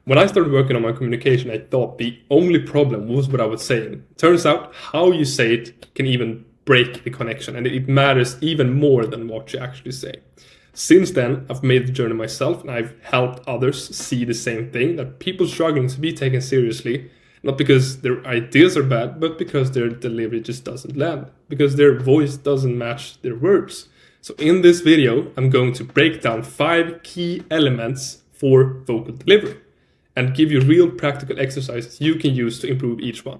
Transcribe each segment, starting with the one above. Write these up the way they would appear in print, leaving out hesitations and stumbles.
When I started working on my communication, I thought the only problem was what I was saying. Turns out how you say it can even break the connection, and it matters even more than what you actually say. Since then, I've made the journey myself, and I've helped others see the same thing, that people struggling to be taken seriously, not because their ideas are bad, but because their delivery just doesn't land, because their voice doesn't match their words. So in this video, I'm going to break down 5 key elements for vocal delivery and give you real practical exercises you can use to improve each one.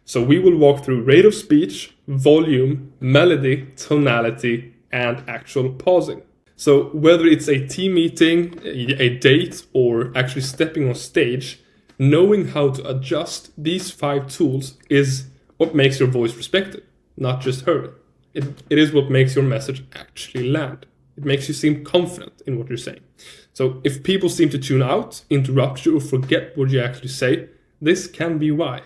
So we will walk through rate of speech, volume, melody, tonality, and actual pausing. So whether it's a team meeting, a date, or actually stepping on stage, knowing how to adjust these 5 tools is what makes your voice respected, not just heard. It is what makes your message actually land. It makes you seem confident in what you're saying. So if people seem to tune out, interrupt you, or forget what you actually say, this can be why.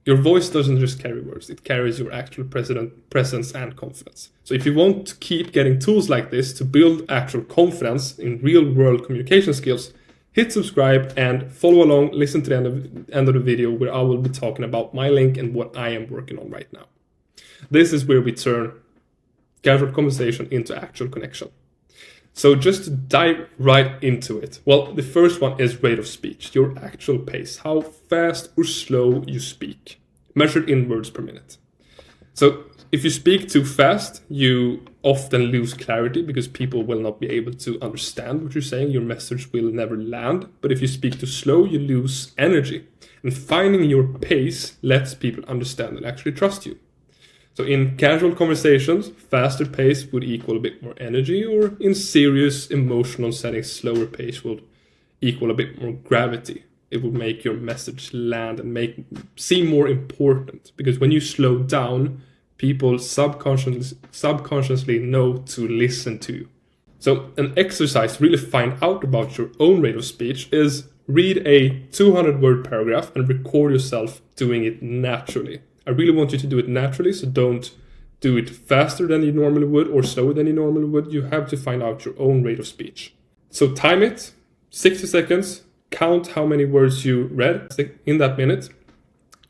Your voice doesn't just carry words, it carries your actual presence and confidence. So if you want to keep getting tools like this to build actual confidence in real-world communication skills, hit subscribe and follow along, listen to the end of the video where I will be talking about my link and what I am working on right now. This is where we turn casual conversation into actual connection. So just to dive right into it. Well, the first one is rate of speech, your actual pace, how fast or slow you speak, measured in words per minute. So if you speak too fast, you often lose clarity because people will not be able to understand what you're saying. Your message will never land. But if you speak too slow, you lose energy. And finding your pace lets people understand and actually trust you. So in casual conversations, faster pace would equal a bit more energy, or in serious emotional settings, slower pace would equal a bit more gravity. It would make your message land and seem more important, because when you slow down, people subconsciously know to listen to you. So an exercise to really find out about your own rate of speech is read a 200-word paragraph and record yourself doing it naturally. I really want you to do it naturally, so don't do it faster than you normally would or slower than you normally would. You have to find out your own rate of speech. So time it, 60 seconds, count how many words you read in that minute,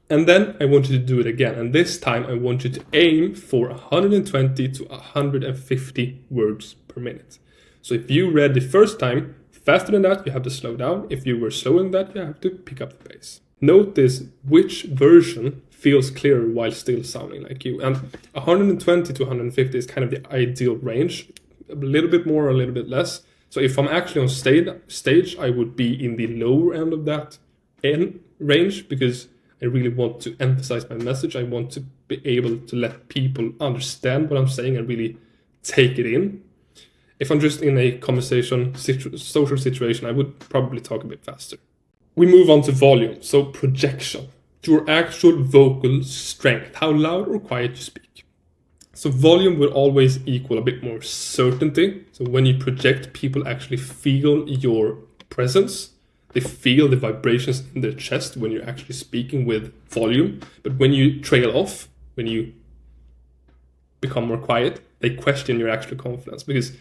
and then I want you to do it again. And this time I want you to aim for 120 to 150 words per minute. So if you read the first time faster than that, you have to slow down. If you were slower than that, you have to pick up the pace. Notice which version feels clearer while still sounding like you. And 120 to 150 is kind of the ideal range, a little bit more or a little bit less. So if I'm actually on stage, I would be in the lower end of that range, because I really want to emphasize my message. I want to be able to let people understand what I'm saying and really take it in. If I'm just in a conversation, social situation, I would probably talk a bit faster. We move on to volume, so projection. Your actual vocal strength, how loud or quiet you speak. So volume will always equal a bit more certainty. So when you project, people actually feel your presence. They feel the vibrations in their chest when you're actually speaking with volume. But when you trail off, when you become more quiet, they question your actual confidence, because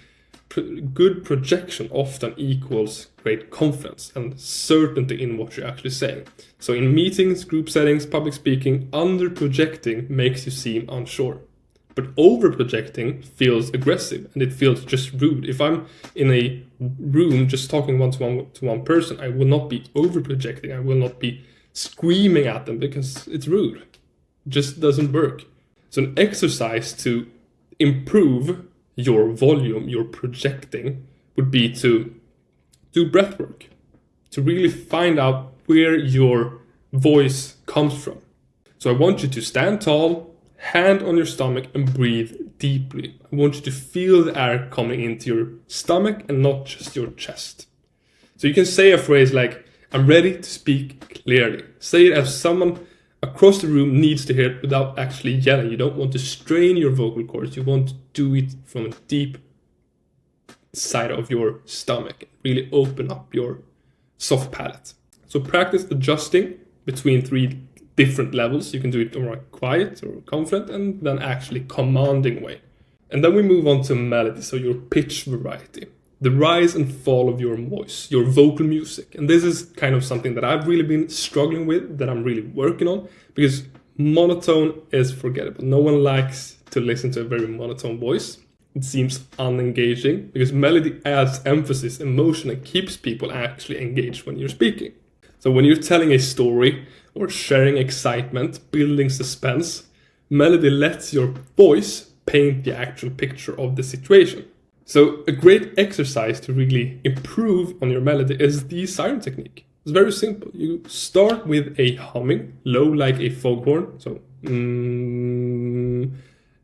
good projection often equals great confidence and certainty in what you're actually saying. So in meetings, group settings, public speaking, under-projecting makes you seem unsure. But over-projecting feels aggressive and it feels just rude. If I'm in a room just talking one-to-one to one person, I will not be over-projecting. I will not be screaming at them because it's rude. It just doesn't work. So an exercise to improve your volume, your projecting, would be to do breath work, to really find out where your voice comes from. So I want you to stand tall, hand on your stomach, and breathe deeply. I want you to feel the air coming into your stomach and not just your chest. So you can say a phrase like, I'm ready to speak clearly. Say it as someone across the room needs to hear it without actually yelling. You don't want to strain your vocal cords. You want to do it from a deep side of your stomach. Really open up your soft palate. So practice adjusting between 3 different levels. You can do it in a quiet or confident and then actually commanding way. And then we move on to melody, so your pitch variety. the rise and fall of your voice, your vocal music. And this is kind of something that I've really been struggling with, that I'm really working on, because monotone is forgettable. No one likes to listen to a very monotone voice. It seems unengaging because melody adds emphasis, emotion, and keeps people actually engaged when you're speaking. So when you're telling a story or sharing excitement, building suspense, melody lets your voice paint the actual picture of the situation. So a great exercise to really improve on your melody is the siren technique. It's very simple. You start with a humming, low like a foghorn, so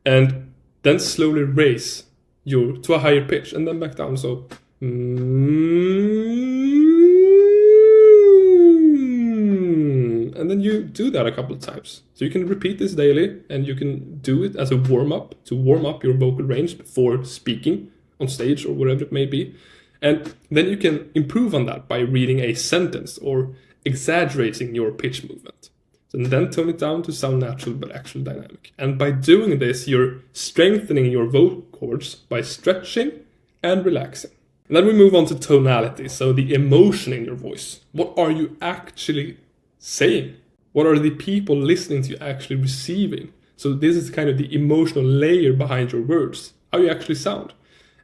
and then slowly raise to a higher pitch and then back down. So and then you do that a couple of times. So you can repeat this daily, and you can do it as a warm-up to warm up your vocal range before speaking on stage or whatever it may be. And then you can improve on that by reading a sentence or exaggerating your pitch movement. And then tone it down to sound natural but actually dynamic. And by doing this, you're strengthening your vocal cords by stretching and relaxing. And then we move on to tonality, so the emotion in your voice. What are you actually saying? What are the people listening to you actually receiving? So this is kind of the emotional layer behind your words, how you actually sound.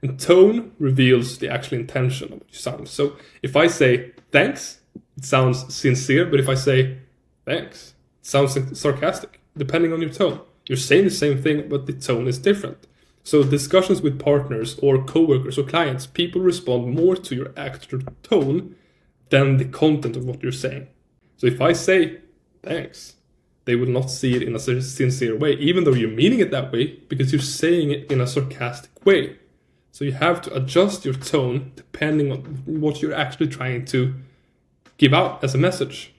And tone reveals the actual intention of what you sound. So if I say thanks, it sounds sincere, but if I say thanks, it sounds sarcastic, depending on your tone. You're saying the same thing, but the tone is different. So discussions with partners or coworkers or clients, people respond more to your actual tone than the content of what you're saying. So if I say thanks, they will not see it in a sincere way, even though you're meaning it that way, because you're saying it in a sarcastic way. So you have to adjust your tone depending on what you're actually trying to give out as a message.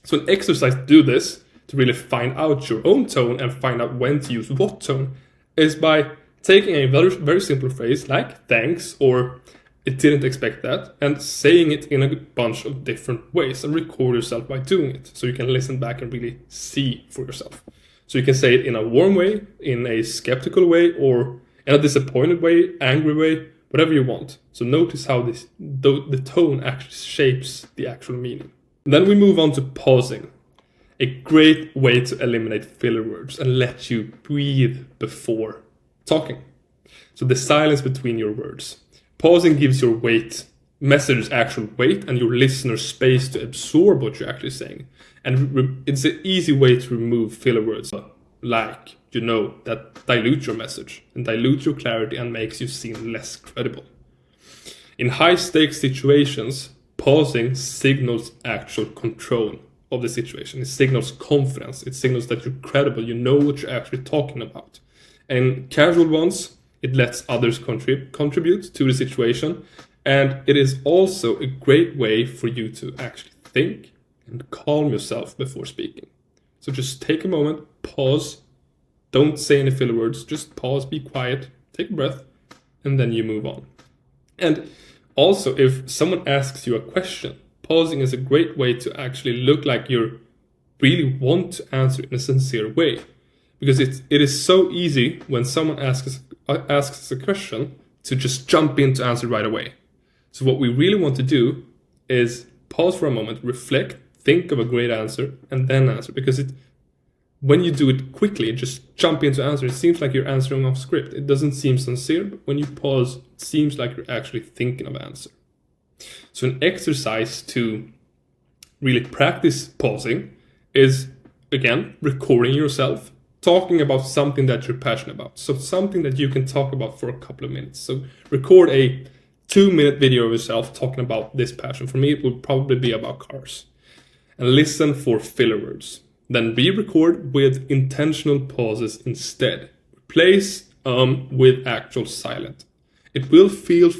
So an exercise to do this, to really find out your own tone and find out when to use what tone, is by taking a very, very simple phrase like thanks or it didn't expect that, and saying it in a bunch of different ways and record yourself by doing it. So you can listen back and really see for yourself. So you can say it in a warm way, in a skeptical way, or in a disappointed way, angry way, whatever you want. So notice how the tone actually shapes the actual meaning. And then we move on to pausing. A great way to eliminate filler words and let you breathe before talking. So the silence between your words. Pausing gives your message actual weight and your listener space to absorb what you're actually saying. And it's an easy way to remove filler words like, that dilute your message and dilute your clarity and makes you seem less credible. In high stakes situations, pausing signals actual control of the situation. It signals confidence. It signals that you're credible. You know what you're actually talking about. And casual ones, it lets others contribute to the situation. And it is also a great way for you to actually think and calm yourself before speaking. So just take a moment, pause. Don't say any filler words. Just pause, be quiet, take a breath, and then you move on. And also, if someone asks you a question, pausing is a great way to actually look like you really want to answer in a sincere way. Because it is so easy when someone asks us a question to just jump in to answer right away. So what we really want to do is pause for a moment, reflect, think of a great answer, and then answer. Because when you do it quickly, just jump into answer, it seems like you're answering off script. It doesn't seem sincere, but when you pause, it seems like you're actually thinking of an answer. So an exercise to really practice pausing is, again, recording yourself, talking about something that you're passionate about. So something that you can talk about for a couple of minutes. So record a 2-minute video of yourself talking about this passion. For me, it would probably be about cars. And listen for filler words. Then re-record with intentional pauses instead. Replace with actual silent. It will feel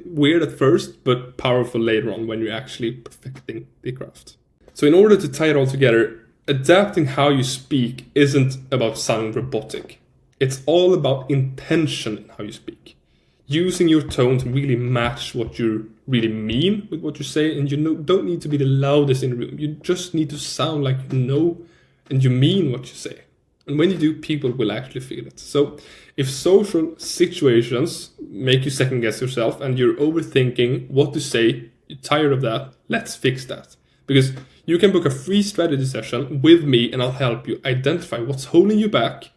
weird at first, but powerful later on when you're actually perfecting the craft. So in order to tie it all together, adapting how you speak isn't about sounding robotic. It's all about intention in how you speak. Using your tone to really match what you really mean with what you say, and you don't need to be the loudest in the room. You just need to sound like you know and you mean what you say. And when you do, people will actually feel it. So if social situations make you second guess yourself and you're overthinking what to say, you're tired of that, let's fix that. Because you can book a free strategy session with me and I'll help you identify what's holding you back,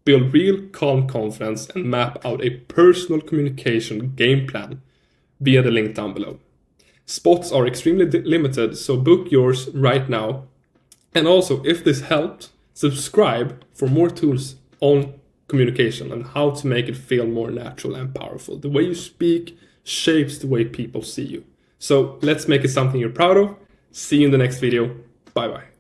build real calm confidence, and map out a personal communication game plan via the link down below. Spots are extremely limited, so book yours right now. And also, if this helped, subscribe for more tools on communication and how to make it feel more natural and powerful. The way you speak shapes the way people see you. So let's make it something you're proud of. See you in the next video. Bye bye.